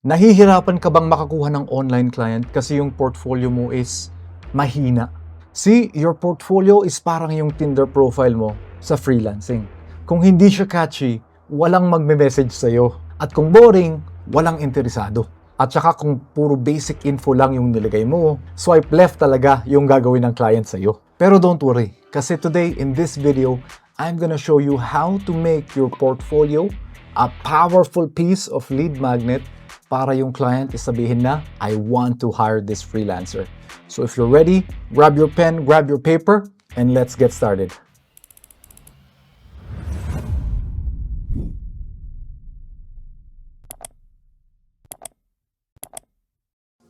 Nahihirapan ka bang makakuha ng online client kasi yung portfolio mo is mahina? See, your portfolio is parang yung Tinder profile mo sa freelancing. Kung hindi siya catchy, walang magme-message sa'yo. At kung boring, walang interesado. At saka kung puro basic info lang yung nilagay mo, swipe left talaga yung gagawin ng client sa'yo. Pero don't worry, kasi today in this video, I'm gonna show you how to make your portfolio a powerful piece of lead magnet para yung client isabihin na, I want to hire this freelancer. So if you're ready, grab your pen, grab your paper, and let's get started.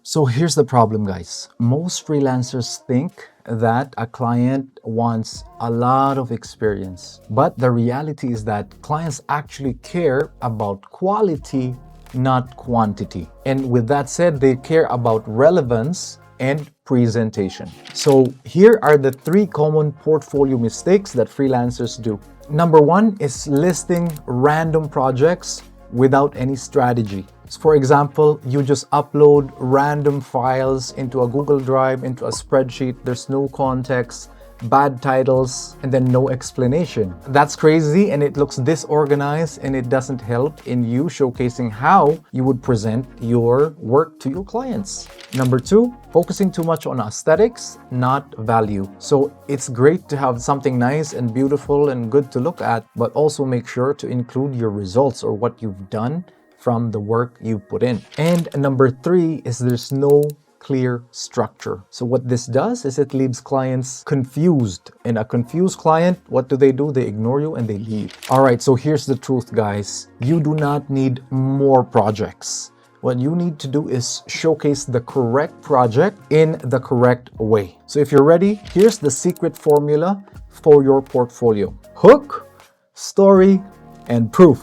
So here's the problem, guys. Most freelancers think that a client wants a lot of experience. But the reality is that clients actually care about quality, not quantity. And with that said, they care about relevance and presentation. So here are the 3 common portfolio mistakes that freelancers do. Number 1 is listing random projects without any strategy. For example, you just upload random files into a Google Drive, into a spreadsheet, there's no context, bad titles, and then no explanation. That's crazy and it looks disorganized and it doesn't help in you showcasing how you would present your work to your clients. Number 2, focusing too much on aesthetics, not value. So it's great to have something nice and beautiful and good to look at, but also make sure to include your results or what you've done from the work you put in. And number 3 is there's no clear structure. So what this does is it leaves clients confused. And a confused client, what do? They ignore you and they leave. All right, so here's the truth, guys. You do not need more projects. What you need to do is showcase the correct project in the correct way. So if you're ready, here's the secret formula for your portfolio. Hook, story, and proof.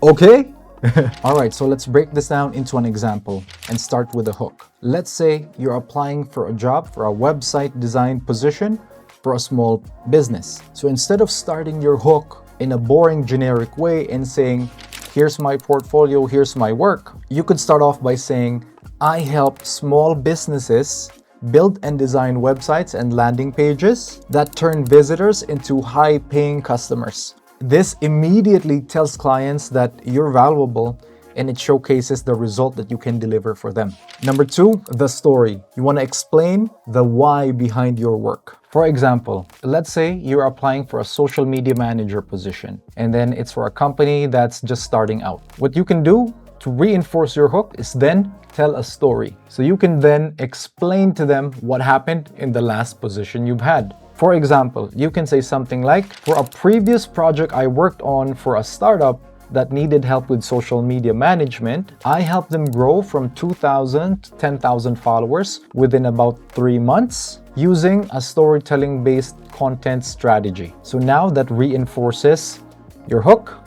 Okay? All right, so let's break this down into an example and start with a hook. Let's say you're applying for a job for a website design position for a small business. So instead of starting your hook in a boring generic way and saying, here's my portfolio, here's my work, you could start off by saying, I help small businesses build and design websites and landing pages that turn visitors into high-paying customers. This immediately tells clients that you're valuable and it showcases the result that you can deliver for them. Number 2, the story. You want to explain the why behind your work. For example, let's say you're applying for a social media manager position and then it's for a company that's just starting out. What you can do to reinforce your hook is then tell a story. So you can then explain to them what happened in the last position you've had. For example, you can say something like, for a previous project I worked on for a startup that needed help with social media management, I helped them grow from 2,000 to 10,000 followers within about 3 months using a storytelling-based content strategy. So now that reinforces your hook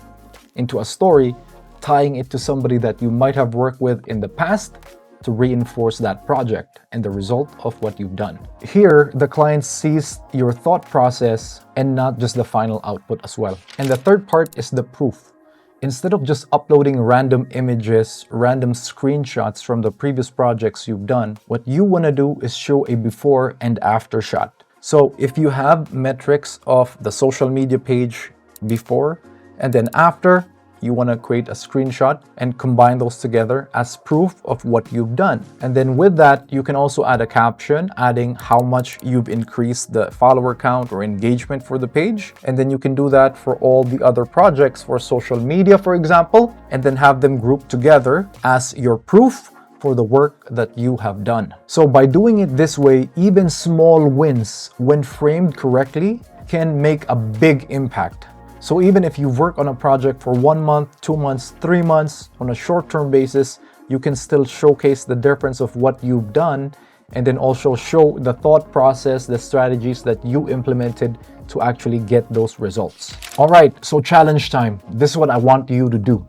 into a story, tying it to somebody that you might have worked with in the past to reinforce that project and the result of what you've done. Here, the client sees your thought process and not just the final output as well. And the third part is the proof. Instead of just uploading random images, random screenshots from the previous projects you've done, what you want to do is show a before and after shot. So if you have metrics of the social media page before and then after, you want to create a screenshot and combine those together as proof of what you've done. And then with that, you can also add a caption adding how much you've increased the follower count or engagement for the page. And then you can do that for all the other projects for social media, for example, and then have them grouped together as your proof for the work that you have done. So by doing it this way, even small wins, when framed correctly, can make a big impact. So even if you work on a project for 1 month, 2 months, 3 months on a short-term basis, you can still showcase the difference of what you've done and then also show the thought process, the strategies that you implemented to actually get those results. All right, so challenge time. This is what I want you to do.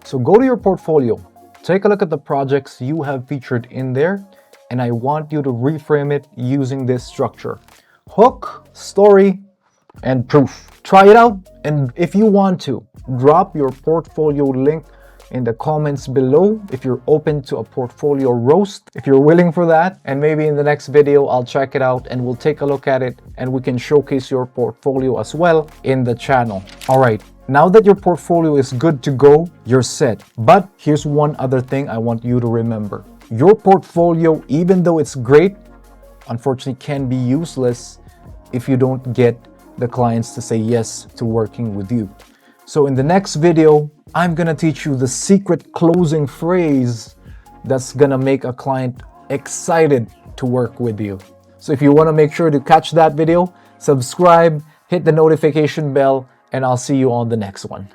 So go to your portfolio, take a look at the projects you have featured in there, and I want you to reframe it using this structure. Hook, story, and proof. Try it out, and if you want to, drop your portfolio link in the comments below if you're open to a portfolio roast, if you're willing for that. And maybe in the next video, I'll check it out and we'll take a look at it and we can showcase your portfolio as well in the channel. All right. Now that your portfolio is good to go, you're set. But here's one other thing I want you to remember. Your portfolio, even though it's great, unfortunately can be useless if you don't get the clients to say yes to working with you. So in the next video, I'm gonna teach you the secret closing phrase that's gonna make a client excited to work with you. So if you wanna make sure to catch that video, subscribe, hit the notification bell, and I'll see you on the next one.